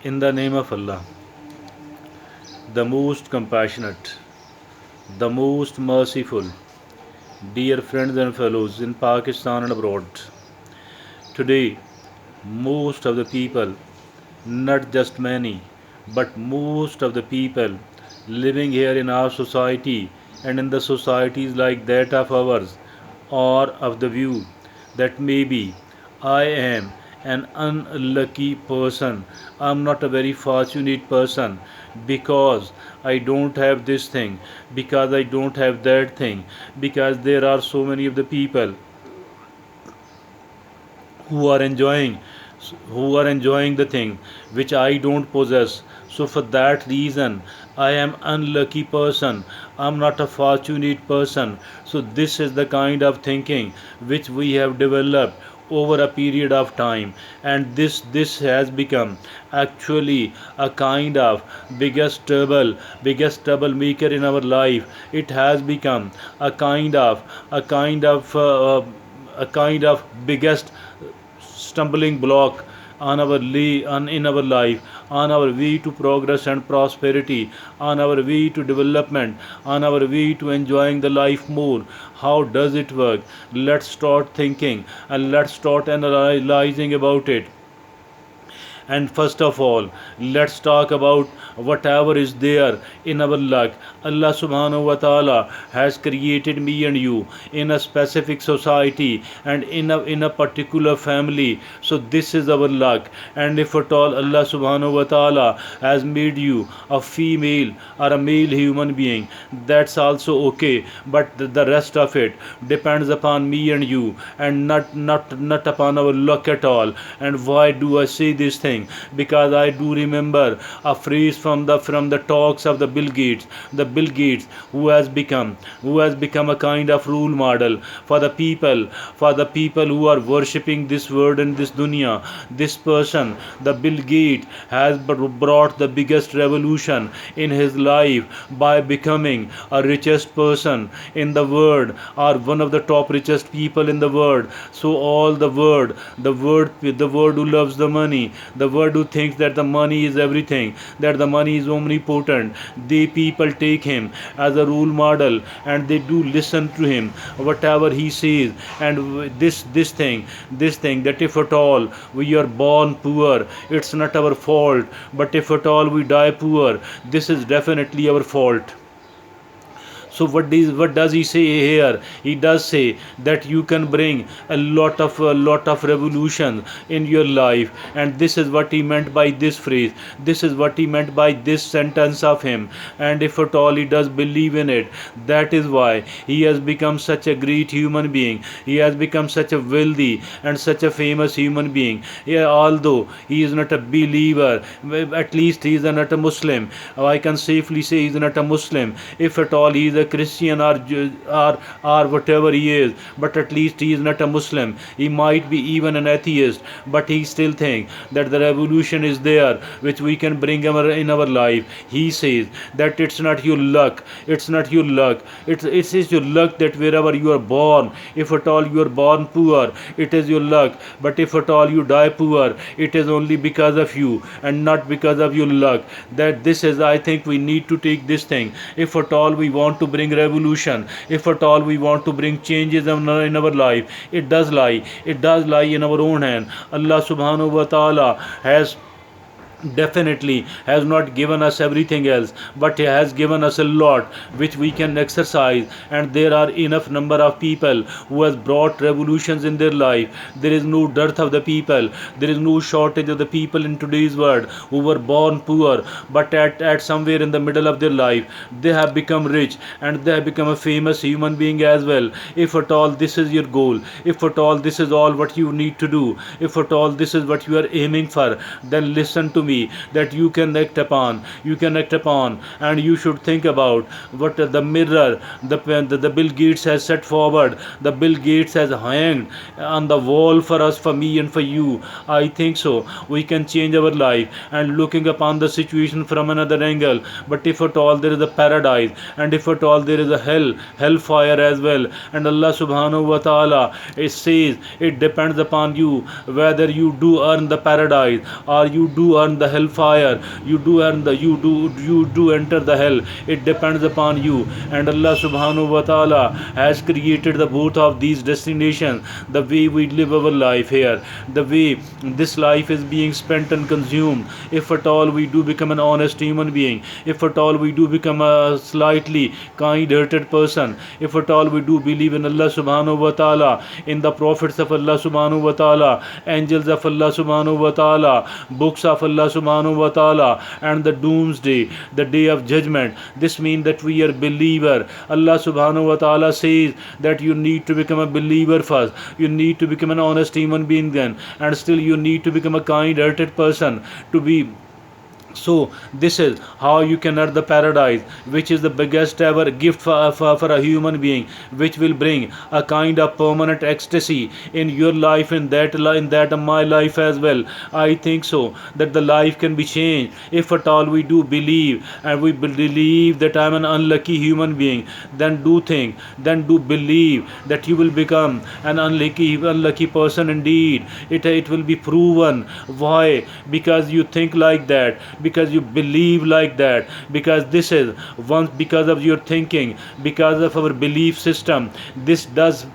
In the name of Allah, the most compassionate, the most merciful, dear friends and fellows in Pakistan and abroad. Today, most of the people, not just many, but most of the people living here in our society and in the societies like that of ours are of the view that maybe I am an unlucky person. I'm not a very fortunate person because I don't have this thing, because I don't have that thing, because there are so many of the people who are enjoying the thing which I don't possess. So for that reason I am unlucky person. I'm not a fortunate person. So this is the kind of thinking which we have developed over a period of time, and this has become actually a kind of biggest troublemaker in our life. It has become a kind of biggest stumbling block in our life, on our way to progress and prosperity, on our way to development, on our way to enjoying the life more. How does it work? Let's start thinking and let's start analyzing about it. And first of all, let's talk about whatever is there in our luck. Allah subhanahu wa ta'ala has created me and you in a specific society and in a particular family. So this is our luck. And if at all Allah subhanahu wa ta'ala has made you a female or a male human being, that's also okay. But the rest of it depends upon me and you, and not upon our luck at all. And why do I say this thing? Because I do remember a phrase from the talks of the Bill Gates, who has become a kind of role model for the people who are worshipping this world and this dunya. This person, the Bill Gates, has brought the biggest revolution in his life by becoming a richest person in the world, or one of the top richest people in the world. So all the world who loves the money, the world who thinks that the money is everything, that the money is omnipotent, they people take him as a role model, and they do listen to him whatever he says. And this thing that if at all we are born poor, it's not our fault, but if at all we die poor, this is definitely our fault. So what does he say here? He does say that you can bring a lot of revolution in your life, and this is what he meant by this phrase. This is what he meant by this sentence of him. And if at all he does believe in it, that is why he has become such a great human being. He has become such a wealthy and such a famous human being. Yeah, although he is not a believer, at least he is not a Muslim. I can safely say he is not a Muslim. If at all he is a Christian or whatever he is, but at least he is not a Muslim. He might be even an atheist, but he still thinks that the revolution is there which we can bring in our life. He says that it's not your luck, it's not your luck, it is your luck that wherever you are born, if at all you are born poor, it is your luck. But if at all you die poor, it is only because of you and not because of your luck. That this is, I think we need to take this thing. If at all we want to bring revolution, if at all we want to bring changes in our life, it does lie in our own hand. Allah subhanahu wa ta'ala has definitely has not given us everything else, but he has given us a lot which we can exercise. And there are enough number of people who has brought revolutions in their life. There is no dearth of the people, there is no shortage of the people in today's world who were born poor, but at somewhere in the middle of their life they have become rich, and they have become a famous human being as well. If at all this is your goal, if at all this is all what you need to do, if at all this is what you are aiming for, then listen to me, that you can act upon, and you should think about what the mirror the Bill Gates has set forward, the Bill Gates has hanged on the wall for us, for me and for you. I think so we can change our life and looking upon the situation from another angle. But if at all there is a paradise, and if at all there is a hellfire as well, and Allah subhanahu wa ta'ala, it says it depends upon you whether you do earn the paradise or you do earn earn the hellfire, you do enter the hell. It depends upon you. And Allah subhanahu wa ta'ala has created the both of these destinations, the way we live our life here, the way this life is being spent and consumed. If at all we do become an honest human being, if at all we do become a slightly kind-hearted person, if at all we do believe in Allah subhanahu wa ta'ala, in the prophets of Allah subhanahu wa ta'ala, angels of Allah subhanahu wa ta'ala, books of Allah subhanahu wa ta'ala, and the doomsday, the day of judgment, this means that we are believer. Allah subhanahu wa ta'ala says that you need to become a believer first, you need to become an honest human being then, and still you need to become a kind-hearted person to be. So this is how you can earn the paradise, which is the biggest ever gift for a human being, which will bring a kind of permanent ecstasy in your life, in that of my life as well. I think so that the life can be changed if at all we do believe, and we believe that I am an unlucky human being. Then do believe that you will become an unlucky person indeed. It will be proven. Why? Because you think like that, because you believe like that, because this is once, because of your thinking, because of our belief system, this does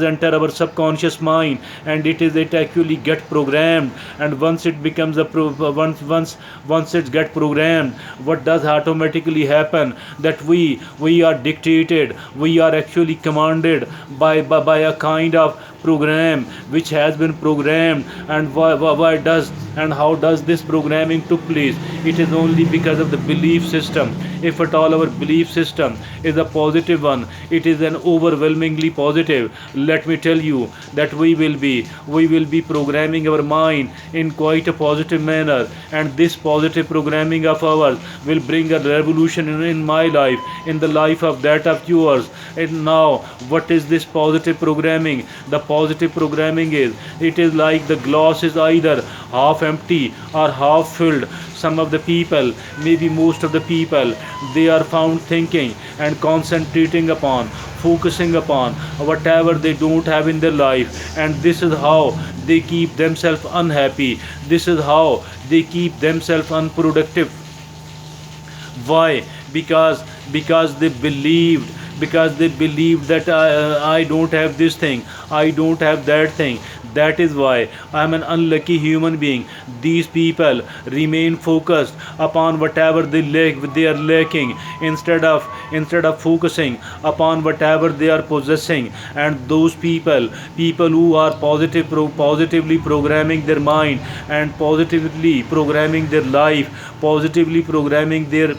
enter our subconscious mind, and it actually get programmed. And once it becomes once it get programmed, what does automatically happen, that we are dictated, we are actually commanded by a kind of program which has been programmed. And why does and how does this programming took place? It is only because of the belief system. If at all our belief system is a positive one, it is an overwhelmingly positive, let me tell you that we will be programming our mind in quite a positive manner. And this positive programming of ours will bring a revolution in my life, in the life of that of yours. And now, what is this positive programming? The positive programming is, it is like the glass is either half empty or half filled. Some of the people, maybe most of the people, they are found thinking and concentrating upon, focusing upon whatever they don't have in their life, and this is how they keep themselves unhappy, this is how they keep themselves unproductive. Why? Because they believed, that I don't have this thing, I don't have that thing, that is why I am an unlucky human being. These people remain focused upon whatever they are lacking, instead of focusing upon whatever they are possessing. And those people who are positively programming their mind, and positively programming their life, positively programming their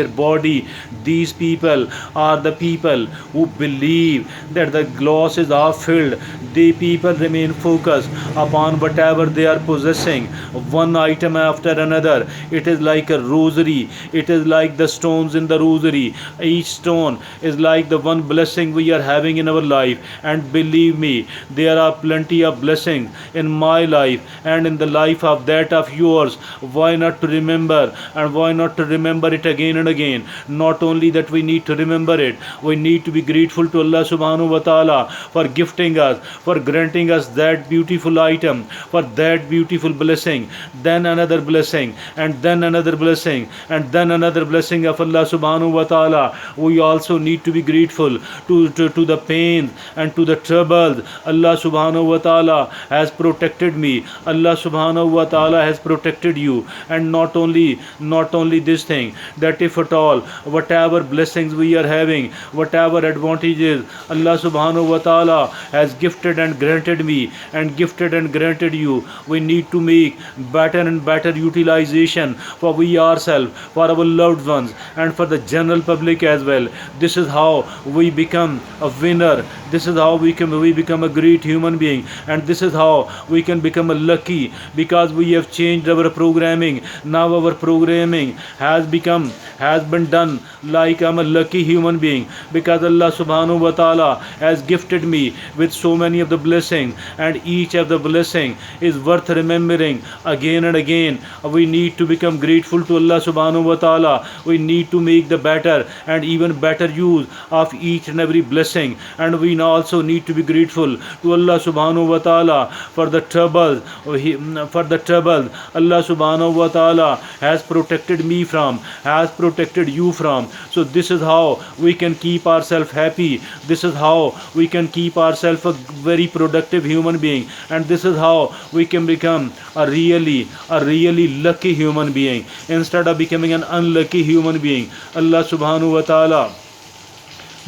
body, these people are the people who believe that the glass is half filled. They people remain focused upon whatever they are possessing, one item after another. It is like a rosary, it is like the stones in the rosary. Each stone is like the one blessing we are having in our life. And believe me, there are plenty of blessings in my life and in the life of that of yours. Why not to remember, and why not to remember it again and again? Not only that we need to remember it, we need to be grateful to Allah subhanahu wa ta'ala for gifting us, for granting us that beautiful item, for that beautiful blessing. Then another blessing, and then another blessing, and then another blessing of Allah subhanahu wa ta'ala. We also need to be grateful to the pain and to the troubles. Allah subhanahu wa ta'ala has protected me, Allah subhanahu wa ta'ala has protected you. And not only this thing, that if at all whatever blessings we are having, whatever advantages Allah subhanahu wa ta'ala has gifted and granted me, and gifted and granted you, we need to make better and better utilization for we ourselves, for our loved ones, and for the general public as well. This is how we become a winner, this is how we become a great human being, and this is how we can become a lucky, because we have changed our programming. Now our programming has been done like I'm a lucky human being, because Allah subhanahu wa ta'ala has gifted me with so many of the blessings, blessing, and each of the blessing is worth remembering again and again. We need to become grateful to Allah subhanahu wa ta'ala. We need to make the better and even better use of each and every blessing, and we also need to be grateful to Allah subhanahu wa ta'ala for the troubles. For the trouble Allah subhanahu wa ta'ala has protected me from, has protected you from. So this is how we can keep ourselves happy. This is how we can keep ourselves a very productive human being, and this is how we can become a really lucky human being instead of becoming an unlucky human being. Allah subhanahu wa ta'ala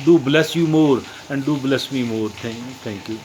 do bless you more and do bless me more. Thank you.